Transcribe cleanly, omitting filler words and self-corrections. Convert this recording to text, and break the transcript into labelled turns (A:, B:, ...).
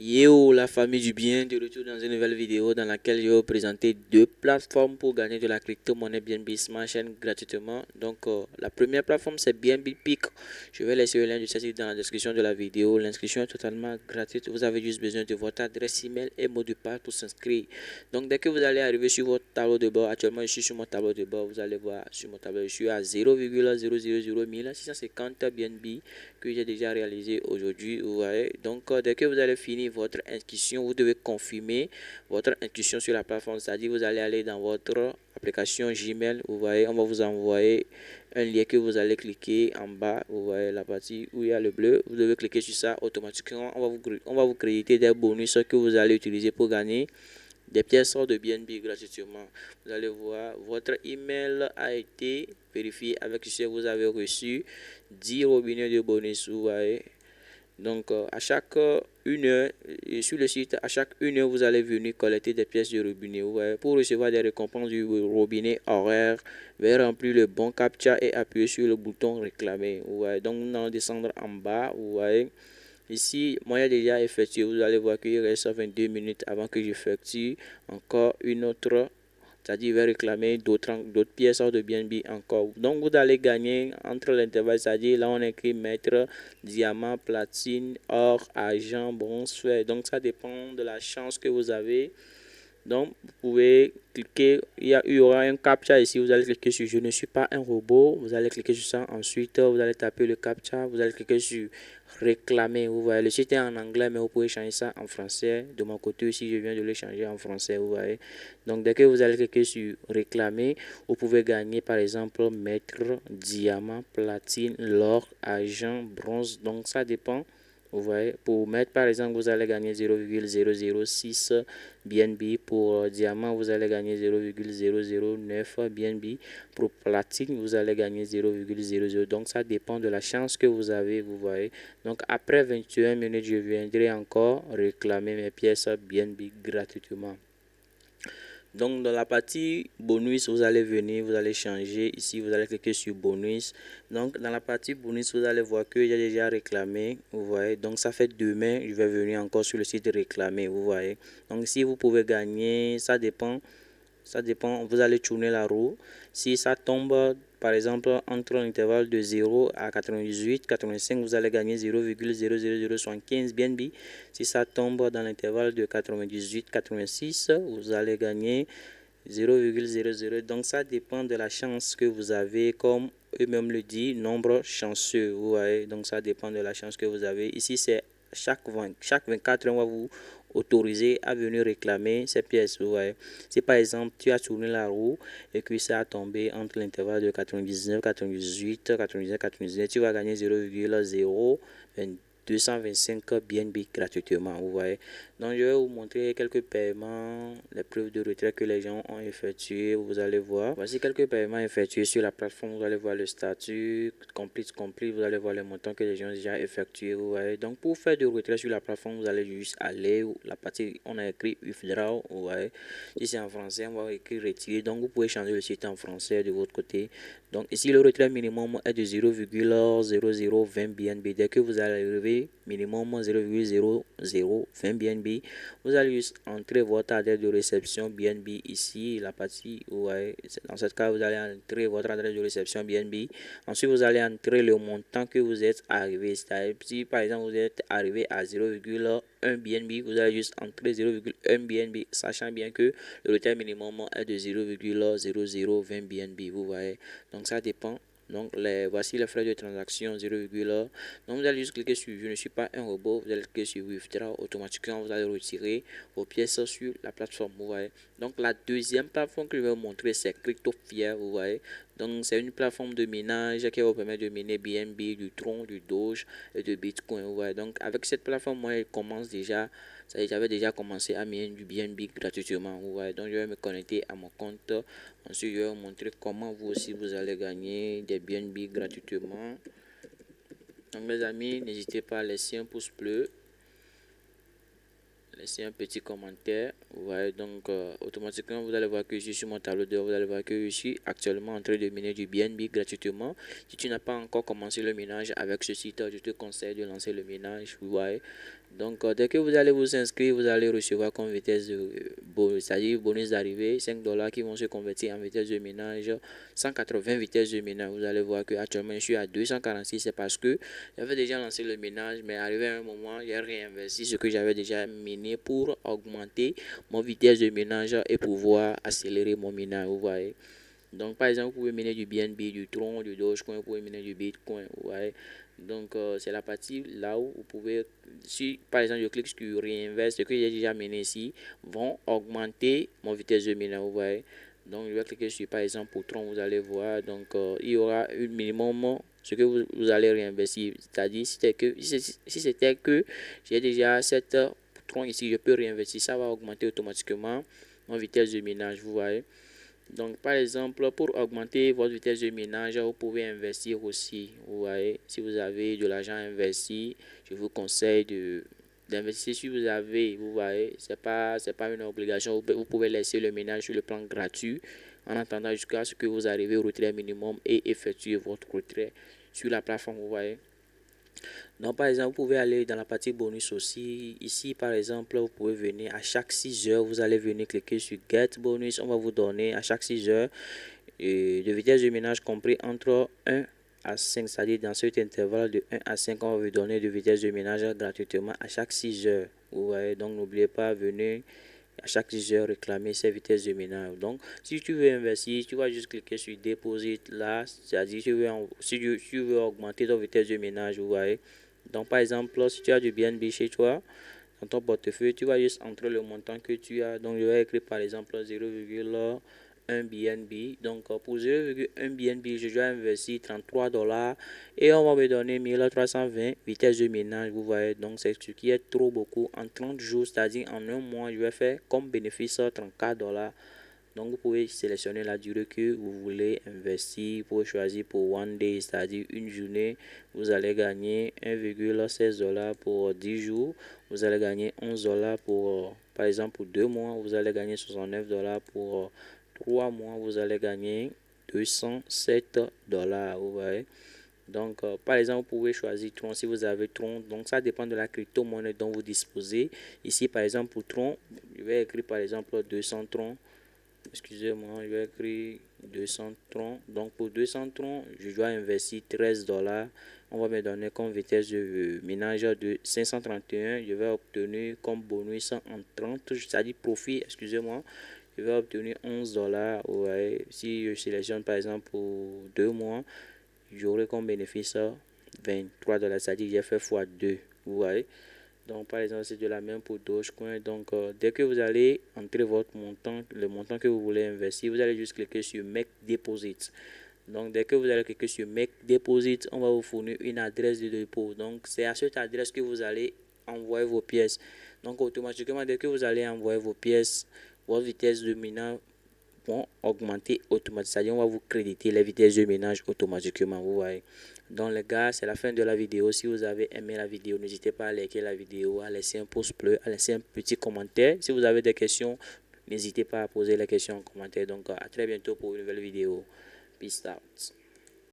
A: Yo la famille du bien, de retour dans une nouvelle vidéo dans laquelle je vais vous présenter deux plateformes pour gagner de la crypto-monnaie BNB sur ma chaîne gratuitement. Donc la première plateforme c'est BNB Pick. Je vais laisser le lien de ce site dans la description de la vidéo. L'inscription est totalement gratuite. Vous avez juste besoin de votre adresse email et mot de passe pour s'inscrire. Donc dès que vous allez arriver sur votre tableau de bord, actuellement je suis sur mon tableau de bord, vous allez voir sur mon tableau, je suis à 0,000650 BNB que j'ai déjà réalisé aujourd'hui. Vous voyez, donc dès que vous allez finir votre inscription, vous devez confirmer votre inscription sur la plateforme, c'est-à-dire vous allez aller dans votre application Gmail. Vous voyez, on va vous envoyer un lien que vous allez cliquer en bas. Vous voyez la partie où il y a le bleu, vous devez cliquer sur ça. Automatiquement on va vous créditer des bonus que vous allez utiliser pour gagner des pièces de BNB gratuitement. Vous allez voir, votre email a été vérifié avec ce que vous avez reçu 10 robinets de bonus. Vous voyez, donc à chaque 1 heure, sur le site, à chaque 1 heure, vous allez venir collecter des pièces de robinet. Vous voyez, pour recevoir des récompenses du robinet horaire, veuillez remplir le bon captcha et appuyer sur le bouton réclamer. Vous voyez, donc nous allons descendre en bas. Vous voyez, ici, moi j'ai déjà effectué. Vous allez voir qu'il reste 22 minutes avant que j'effectue encore une autre. C'est-à-dire, il va réclamer d'autres pièces de BNB encore. Donc, vous allez gagner entre l'intervalle, c'est-à-dire là, on écrit maître, diamant, platine, or, argent, bronze, fer. Donc, ça dépend de la chance que vous avez. Donc, vous pouvez cliquer, il y aura un captcha ici, vous allez cliquer sur je ne suis pas un robot, vous allez cliquer sur ça, ensuite vous allez taper le captcha, vous allez cliquer sur réclamer. Vous voyez, le site est en anglais, mais vous pouvez changer ça en français. De mon côté aussi, je viens de le changer en français, vous voyez. Donc, dès que vous allez cliquer sur réclamer, vous pouvez gagner par exemple maître, diamant, platine, l'or, argent, bronze. Donc, ça dépend. Vous voyez, pour mettre par exemple, vous allez gagner 0,006 BNB. Pour diamant, vous allez gagner 0,009 BNB. Pour platine, vous allez gagner 0,00. Donc, ça dépend de la chance que vous avez, vous voyez. Donc, après 21 minutes, je viendrai encore réclamer mes pièces BNB gratuitement. Donc dans la partie bonus, vous allez venir, vous allez changer ici, vous allez cliquer sur bonus. Donc dans la partie bonus, vous allez voir que j'ai déjà réclamé, vous voyez. Donc ça fait demain, je vais venir encore sur le site réclamer, vous voyez. Donc si vous pouvez gagner, ça dépend, vous allez tourner la roue. Si ça tombe par exemple entre l'intervalle de 0 à 98, 85, vous allez gagner 0,00075 BNB. Si ça tombe dans l'intervalle de 98, 86, vous allez gagner 0,00. Donc ça dépend de la chance que vous avez, comme eux-mêmes le disent, nombre chanceux. Vous voyez, donc ça dépend de la chance que vous avez. Ici c'est chaque 24 heures, on va vous autoriser à venir réclamer ces pièces. Vous voyez, si par exemple tu as tourné la roue et que ça a tombé entre l'intervalle de 99, 98, 99, 99, tu vas gagner 0,0225 BNB gratuitement. Vous voyez, donc je vais vous montrer quelques paiements, les preuves de retrait que les gens ont effectué. Vous allez voir, voici quelques paiements effectués sur la plateforme. Vous allez voir le statut complete, vous allez voir les montants que les gens ont déjà effectués. Vous voyez, donc pour faire du retrait sur la plateforme, vous allez juste aller la partie on a écrit withdraw. Vous voyez, si c'est en français, on va écrire retirer. Donc vous pouvez changer le site en français de votre côté. Donc ici le retrait minimum est de 0,0020 BNB. Dès que vous allez arriver minimum 0,0020 BNB, vous allez juste entrer votre adresse de réception BNB ici, la partie où dans ce cas vous allez entrer votre adresse de réception BNB. Ensuite vous allez entrer le montant que vous êtes arrivé. C'est-à-dire si par exemple vous êtes arrivé à 0,1 BNB, vous allez juste entrer 0,1 BNB, sachant bien que le retrait minimum est de 0,0020 BNB. Vous voyez, donc ça dépend. Donc voici les frais de transaction 0, donc vous allez juste cliquer sur je ne suis pas un robot, vous allez cliquer sur withdraw, automatiquement vous allez retirer vos pièces sur la plateforme. Vous voyez, donc la deuxième plateforme que je vais vous montrer c'est CryptoFiat. Vous voyez, donc c'est une plateforme de minage qui vous permet de miner BNB, du Tron, du Doge et de Bitcoin. Vous voyez, donc avec cette plateforme moi elle commence déjà, j'avais déjà commencé à miner du BNB gratuitement. Vous voyez, donc je vais me connecter à mon compte. Ensuite je vais vous montrer comment vous aussi vous allez gagner des BNB gratuitement. Donc mes amis, n'hésitez pas à laisser un pouce bleu, laisser un petit commentaire. Vous voyez, donc automatiquement vous allez voir que je suis sur mon tableau de bord. Vous allez voir que je suis actuellement en train de miner du BNB gratuitement. Si tu n'as pas encore commencé le minage avec ce site, je te conseille de lancer le minage. Vous voyez, Donc, dès que vous allez vous inscrire, vous allez recevoir comme vitesse de c'est-à-dire bonus d'arrivée, 5 dollars qui vont se convertir en vitesse de ménage, 180 vitesses de ménage. Vous allez voir que actuellement je suis à 246, c'est parce que j'avais déjà lancé le ménage, mais arrivé à un moment, j'ai réinvesti ce que j'avais déjà miné pour augmenter mon vitesse de ménage et pouvoir accélérer mon ménage, vous voyez. Donc, par exemple, vous pouvez miner du BNB, du Tron, du Dogecoin, vous pouvez miner du Bitcoin. Ouais. Donc, c'est la partie là où vous pouvez, si par exemple je clique sur Reinvest, ce que j'ai déjà miné ici, vont augmenter mon vitesse de minage. Vous voyez. Donc, je vais cliquer sur par exemple pour Tron, vous allez voir. Donc, il y aura un minimum ce que vous allez réinvestir. C'est-à-dire, si c'était que j'ai déjà cette Tron ici, je peux réinvestir, ça va augmenter automatiquement mon vitesse de minage. Vous voyez. Donc, par exemple, pour augmenter votre vitesse de ménage, vous pouvez investir aussi. Vous voyez, si vous avez de l'argent investi, je vous conseille d'investir si vous avez. Vous voyez, c'est pas une obligation. Vous pouvez laisser le ménage sur le plan gratuit en attendant jusqu'à ce que vous arrivez au retrait minimum et effectuer votre retrait sur la plateforme. Vous voyez. Donc, par exemple, vous pouvez aller dans la partie bonus aussi. Ici, par exemple, vous pouvez venir à chaque 6 heures. Vous allez venir cliquer sur Get Bonus. On va vous donner à chaque 6 heures de vitesse de ménage compris entre 1 à 5. C'est-à-dire dans cet intervalle de 1 à 5, on va vous donner de vitesse de ménage gratuitement à chaque 6 heures. Vous voyez, donc n'oubliez pas, venez à chaque 6 heures réclamer ces vitesses de ménage. Donc, si tu veux investir, tu vas juste cliquer sur Deposit là. C'est-à-dire, si tu veux augmenter ton vitesse de ménage, vous voyez. Donc, par exemple, si tu as du BNB chez toi, dans ton portefeuille, tu vas juste entrer le montant que tu as. Donc, je vais écrire par exemple 0,1 BNB. Donc, pour 0,1 BNB, je dois investir 33 dollars et on va me donner 1320 vitesse de ménage. Vous voyez, donc c'est ce qui est trop beaucoup. En 30 jours, c'est-à-dire en un mois, je vais faire comme bénéfice 34 dollars. Donc, vous pouvez sélectionner la durée que vous voulez investir. Pour choisir pour one day, c'est-à-dire une journée. Vous allez gagner 1,16 dollars pour 10 jours. Vous allez gagner 11 dollars pour, par exemple, pour 2 mois. Vous allez gagner 69 dollars pour 3 mois. Vous allez gagner 207 dollars. Vous voyez. Donc, par exemple, vous pouvez choisir Tron si vous avez Tron. Donc, ça dépend de la crypto-monnaie dont vous disposez. Ici, par exemple, pour Tron, je vais écrire par exemple 200 Tron. Excusez-moi, je vais écrire 200 troncs. Donc pour 200 troncs, je dois investir 13 dollars. On va me donner comme vitesse de ménage de 531. Je vais obtenir comme bonus en 30, c'est-à-dire profit, excusez-moi. Je vais obtenir 11 dollars. Ouais. Si je sélectionne par exemple pour 2 mois, j'aurai comme bénéfice 23 dollars, c'est-à-dire j'ai fait x2. Vous voyez. Donc, par exemple, c'est de la même pour Dogecoin. Donc, dès que vous allez entrer votre montant, le montant que vous voulez investir, vous allez juste cliquer sur Make Deposit. Donc, dès que vous allez cliquer sur Make Deposit, on va vous fournir une adresse de dépôt. Donc, c'est à cette adresse que vous allez envoyer vos pièces. Donc, automatiquement, dès que vous allez envoyer vos pièces, votre vitesse de minage vont augmenter automatiquement. C'est-à-dire, on va vous créditer les vitesses de ménage automatiquement. Vous voyez. Donc les gars, c'est la fin de la vidéo. Si vous avez aimé la vidéo, n'hésitez pas à liker la vidéo, à laisser un pouce bleu, à laisser un petit commentaire. Si vous avez des questions, n'hésitez pas à poser les questions en commentaire. Donc à très bientôt pour une nouvelle vidéo. Peace out.